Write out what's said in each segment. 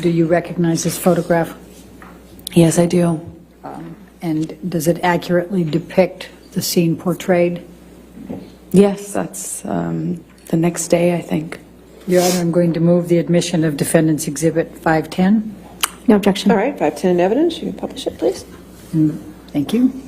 do you recognize this photograph? Yes, I do. And does it accurately depict the scene portrayed? Yes, that's the next day, I think. Your Honor, I'm going to move the admission of Defendant's Exhibit 510. No objection. All right, 510 in evidence. You can publish it, please. Thank you.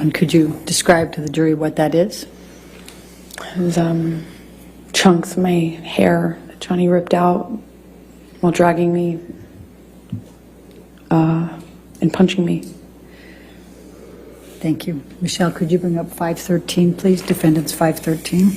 And could you describe to the jury what that is? And chunks of my hair that Johnny ripped out while dragging me and punching me. Thank you. Michelle, could you bring up 513, please? Defendant's 513.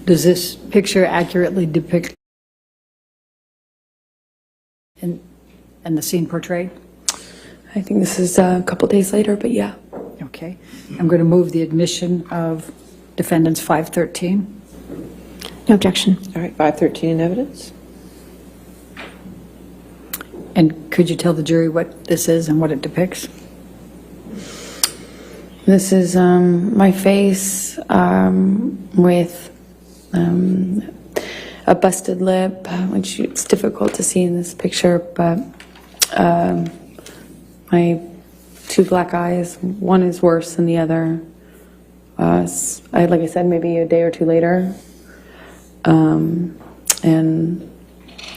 Does this picture accurately depict and the scene portrayed? I think this is a couple days later, but yeah. Okay. I'm going to move the admission of Defendant's 513. No objection. All right, 513 in evidence. And could you tell the jury what this is and what it depicts? This is my face with a busted lip, which it's difficult to see in this picture, but my two black eyes, one is worse than the other. Like I said, maybe a day or two later. And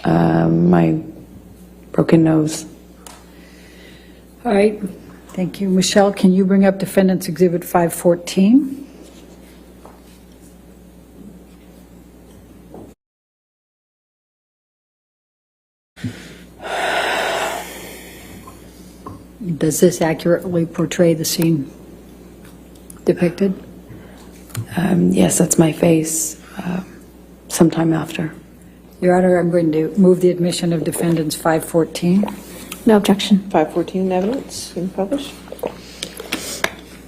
my broken nose. All right. Thank you. Michelle, can you bring up Defendant's Exhibit 514? Does this accurately portray the scene depicted? Yes, that's my face sometime after. Your Honor, I'm going to move the admission of Defendant's 514. No objection. 514 in evidence. You can publish.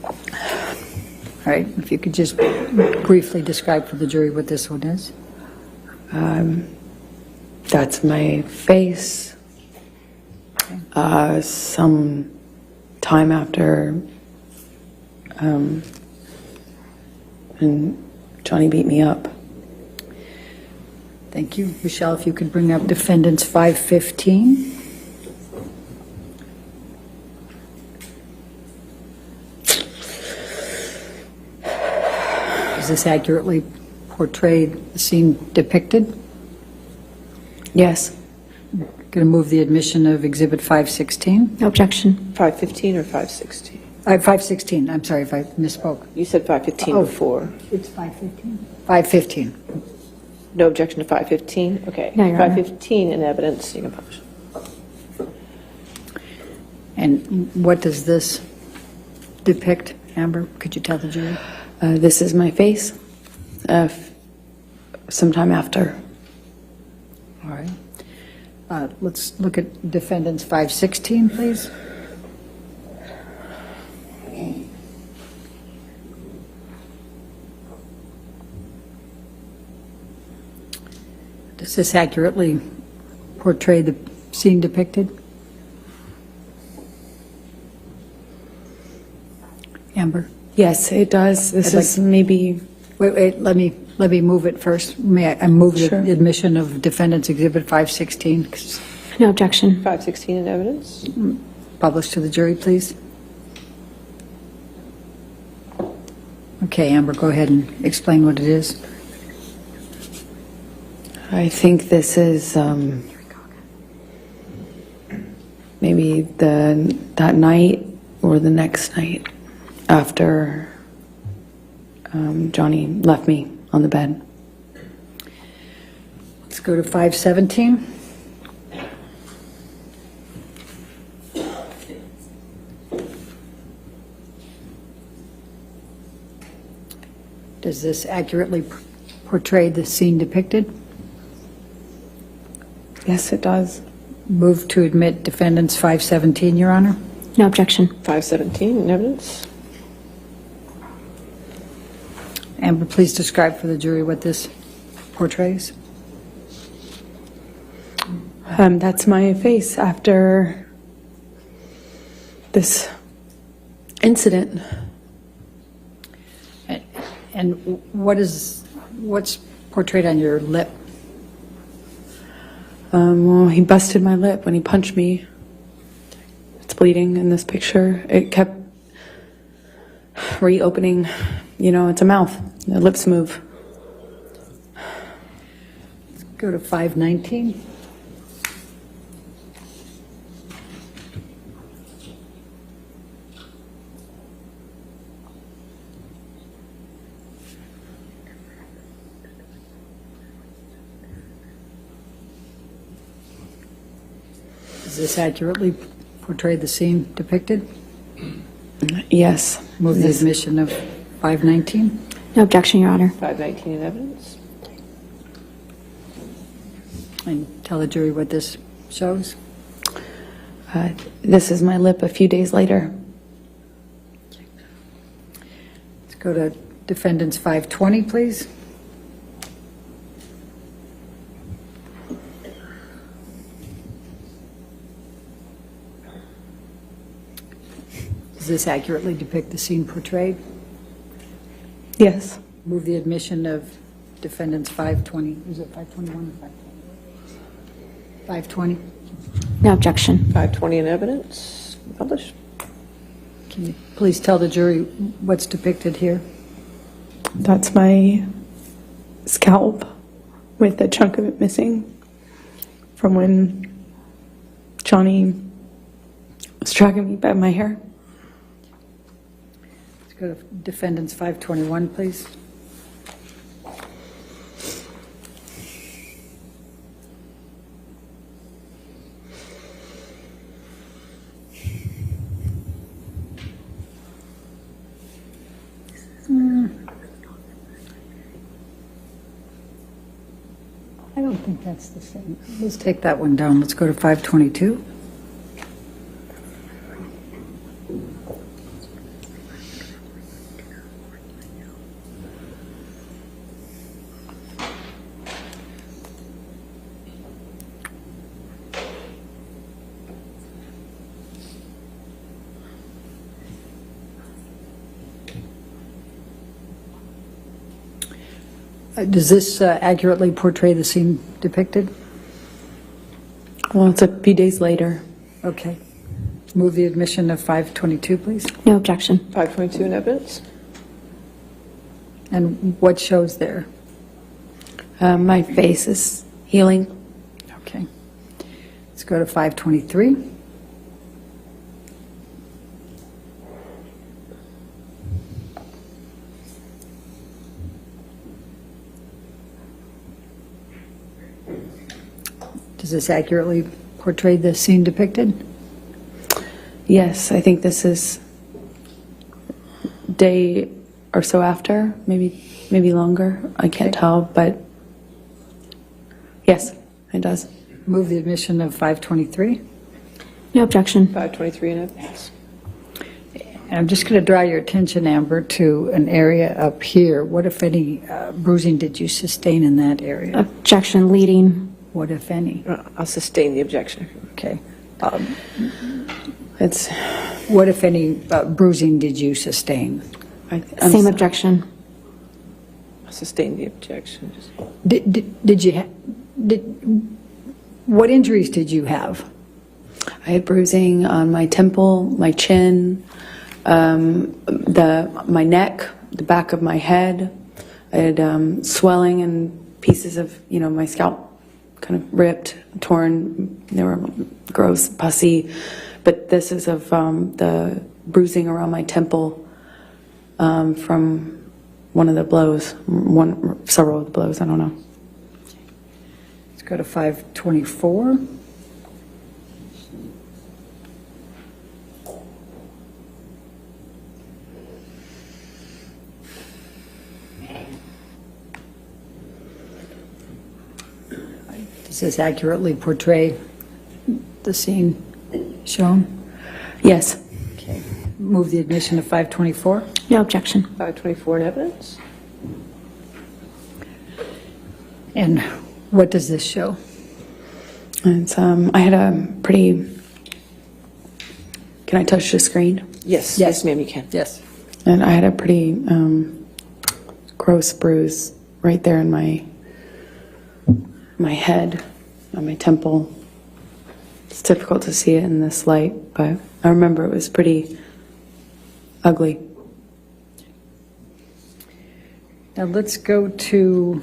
All right. If you could just briefly describe for the jury what this one is. That's my face. Some time after, and Johnny beat me up. Thank you. Michelle, if you could bring up Defendant's 515. Does this accurately portray the scene depicted? Yes. Going to move the admission of Exhibit 516. No objection. 515 or 516? 516. I'm sorry if I misspoke. You said 515 before. It's 515. 515. No objection to 515? Okay. No, Your Honor. 515 in evidence. You can publish. And what does this depict, Amber? Could you tell the jury? This is my face sometime after. All right. Let's look at Defendant's 516, please. Does this accurately portray the scene depicted? Amber? Yes, it does. This I'd is maybe. Wait, let me move it first. May I move Sure. the admission of Defendant's Exhibit 516, No objection. 516 in evidence. published to the jury, please? Okay, Amber, go ahead and explain what it is. I think this is maybe that night or the next night after Johnny left me on the bed. Let's go to 517. Does this accurately portray the scene depicted? Yes, it does. Move to admit Defendant's 517, Your Honor. No objection. 517 in evidence. Amber, please describe for the jury what this portrays. That's my face after this incident. And what's portrayed on your lip? Well, he busted my lip when he punched me. It's bleeding in this picture. It kept reopening. You know, it's a mouth. The lips move. Go to 519. Does this accurately portray the scene depicted? Yes. Move the Yes. admission of 519. No objection, Your Honor. 519 in evidence. And tell the jury what this shows. This is my lip a few days later. Let's go to defendants 520, please. Does this accurately depict the scene portrayed? Yes. Move the admission of defendants 520. Is it 521 or 520? 520. No objection. 520 in evidence. Publish. Can you please tell the jury what's depicted here? That's my scalp with a chunk of it missing from when Johnny was dragging me by my hair. Let's go to defendants 521, please. I don't think that's the same. Let's take that one down. Let's go to 522. Does this accurately portray the scene depicted? Well, it's a few days later. Okay. Move the admission of 522, please. No objection. 522 in evidence. And what shows there? My face is healing. Okay. Let's go to 523. Does this accurately portray the scene depicted? Yes, I think this is day or so after, maybe longer. I can't tell, but yes, it does. Move the admission of 523. No objection. 523 in evidence. And I'm just going to draw your attention, Amber, to an area up here. What, if any, bruising did you sustain in that area? Objection leading. What, if any? I'll sustain the objection. Okay. It's What, if any, bruising did you sustain? Same objection. I'll sustain the objection. What injuries did you have? I had bruising on my temple, my chin, my neck, the back of my head. I had swelling and pieces of, my scalp kind of ripped, torn. They were gross, pussy. But this is of the bruising around my temple from one of the blows, several of the blows, I don't know. Let's go to 524. Does this accurately portray the scene shown? Yes. Okay. Move the admission of 524. No objection. 524 in evidence. And what does this show? It's, I had a pretty, can I touch the screen? Yes, yes, ma'am, you can. Yes. And I had a pretty gross bruise right there in my head, on my temple. It's difficult to see it in this light, but I remember it was pretty ugly. Now let's go to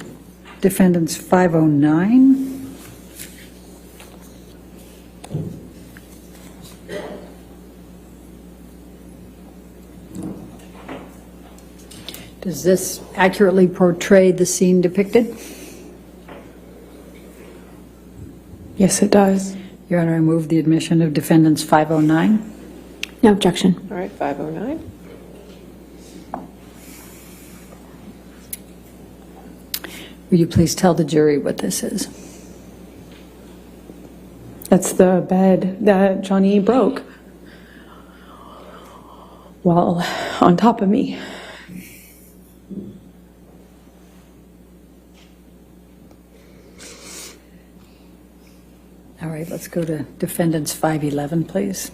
defendants 509. Does this accurately portray the scene depicted? Yes, it does. Your Honor, I move the admission of defendants 509. No objection. All right, 509. Will you please tell the jury what this is? That's the bed that Johnny broke while on top of me. All right, let's go to defendants 511, please.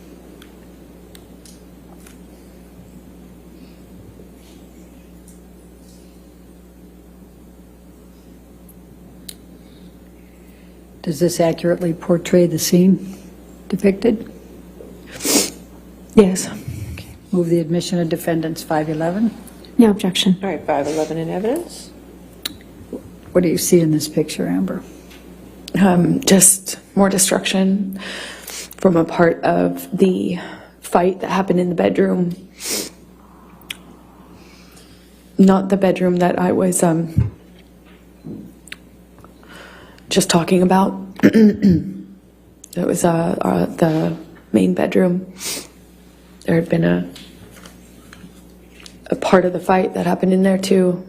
Does this accurately portray the scene depicted? Yes. Move the admission of defendants 511. No objection. All right, 511 in evidence. What do you see in this picture, Amber? Just more destruction from a part of the fight that happened in the bedroom. Not the bedroom that I was just talking about. It was the main bedroom. There had been a part of the fight that happened in there too.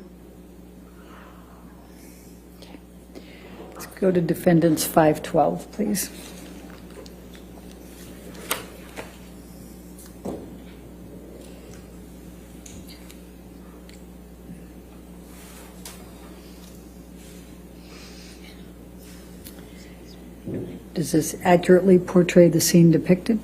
Let's go to defendants 512, please. Does this accurately portray the scene depicted?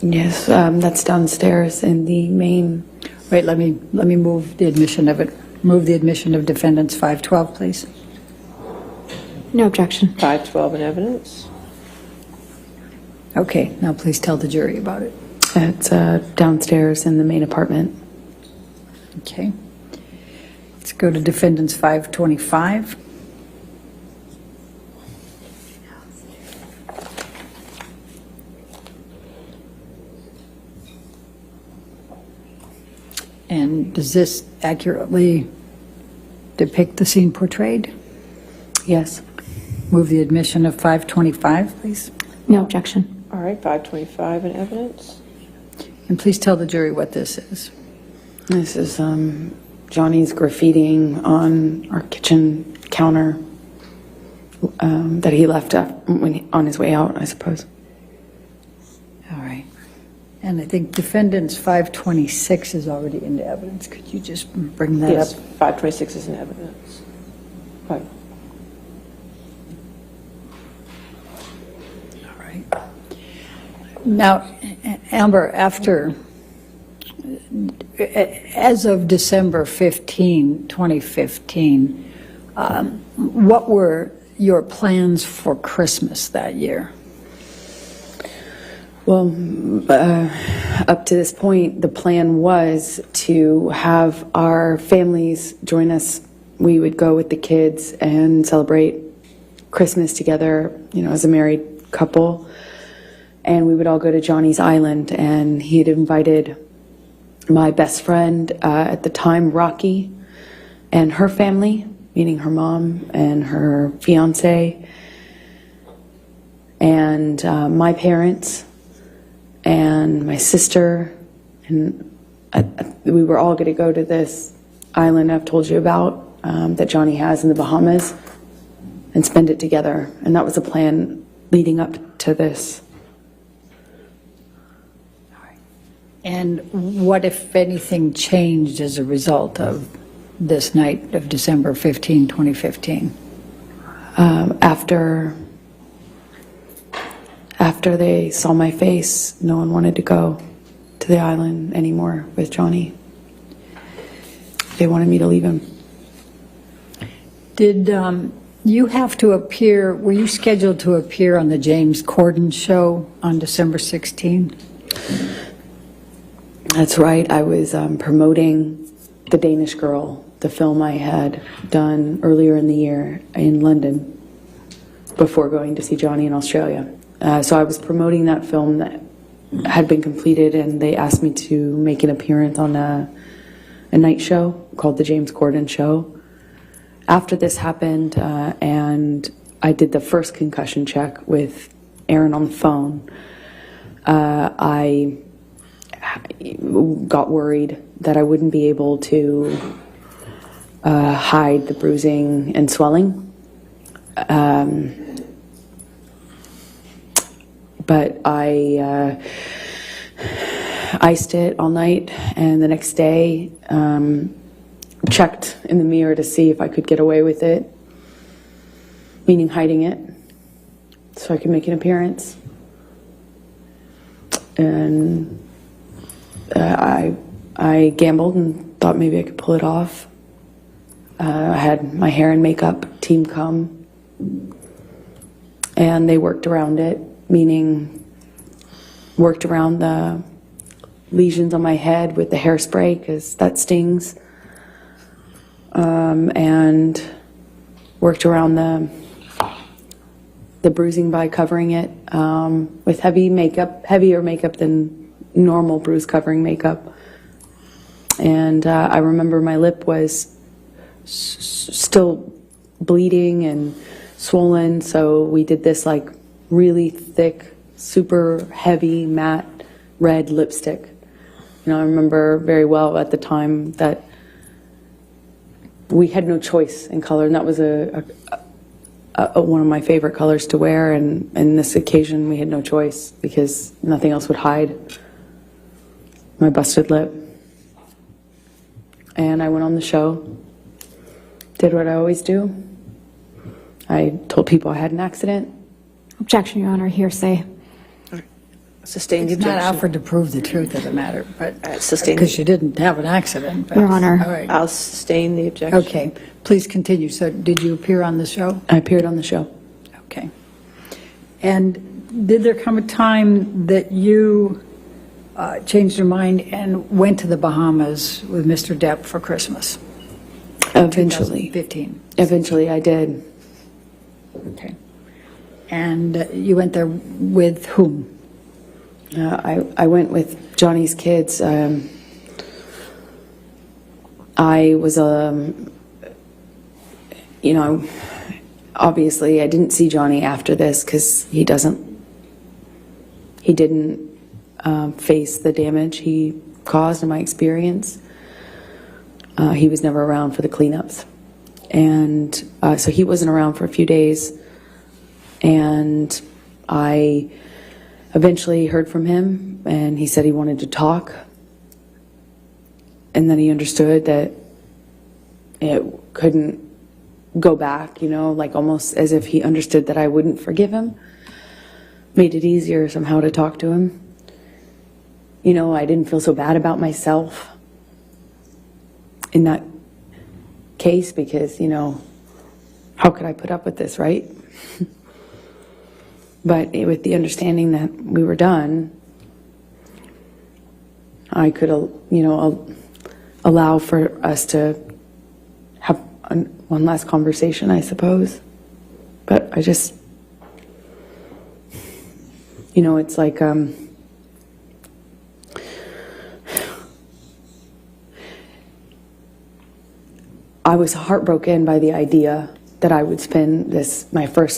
Yes, that's downstairs in the main. Wait, let me move the admission of it. Move the admission of defendants 512, please. No objection. 512 in evidence. Okay, now please tell the jury about it. It's downstairs in the main apartment. Okay. Let's go to defendants 525. And does this accurately depict the scene portrayed? Yes. Move the admission of 525, please. No objection. All right, 525 in evidence. And please tell the jury what this is. This is Johnny's graffitiing on our kitchen counter that he left on his way out, I suppose. All right. And I think defendants 526 is already into evidence. Could you just bring that Yes, up? 526 is in evidence. Right. All right. Now, Amber, as of December 15, 2015, what were your plans for Christmas that year? Well, up to this point, the plan was to have our families join us. We would go with the kids and celebrate Christmas together, as a married couple. And we would all go to Johnny's Island, and he had invited my best friend at the time, Rocky, and her family, meaning her mom and her fiance, and my parents, and my sister, and we were all going to go to this island I've told you about that Johnny has in the Bahamas and spend it together. And that was the plan leading up to this. And what, if anything, changed as a result of this night of December 15, 2015? After after they saw my face, no one wanted to go to the island anymore with Johnny. They wanted me to leave him. Did you have to appear, were you scheduled to appear on the James Corden show on December 16? That's right. I was promoting The Danish Girl, the film I had done earlier in the year in London before going to see Johnny in Australia. So I was promoting that film that had been completed, and they asked me to make an appearance on a night show called The James Corden Show. After this happened, and I did the first concussion check with Aaron on the phone, I got worried that I wouldn't be able to hide the bruising and swelling. But I iced it all night, and the next day checked in the mirror to see if I could get away with it, meaning hiding it, so I could make an appearance. And I gambled and thought maybe I could pull it off. I had my hair and makeup team come, and they worked around it, meaning worked around the lesions on my head with the hairspray, because that stings, and worked around the bruising by covering it with heavier makeup than normal bruise covering makeup. And I remember my lip was still bleeding and swollen, so we did this like really thick, super heavy, matte red lipstick. You know, I remember very well at the time that we had no choice in color, and that was one of my favorite colors to wear, and in this occasion we had no choice because nothing else would hide my busted lip. And I went on the show, did what I always do. I told people I had an accident. Objection, Your Honor, hearsay. Sustain the It's not objection. offered to prove the truth of the matter, but, Sustain. because you didn't have an accident. but- Your Honor. All right. I'll sustain the objection. Okay, please continue. So did you appear on the show? I appeared on the show. Okay. And did there come a time that you changed your mind and went to the Bahamas with Mr. Depp for Christmas? Eventually. 2015. Eventually I did. Okay. And you went there with whom? I went with Johnny's kids. I was, obviously I didn't see Johnny after this because he didn't face the damage he caused in my experience. He was never around for the cleanups. And so he wasn't around for a few days. And I eventually heard from him, and he said he wanted to talk. And then he understood that it couldn't go back, like almost as if he understood that I wouldn't forgive him. Made it easier somehow to talk to him. I didn't feel so bad about myself in that case because, how could I put up with this, right? But with the understanding that we were done, I could, allow for us to have one last conversation, I suppose. But I just, it's like, I was heartbroken by the idea that I would spend my first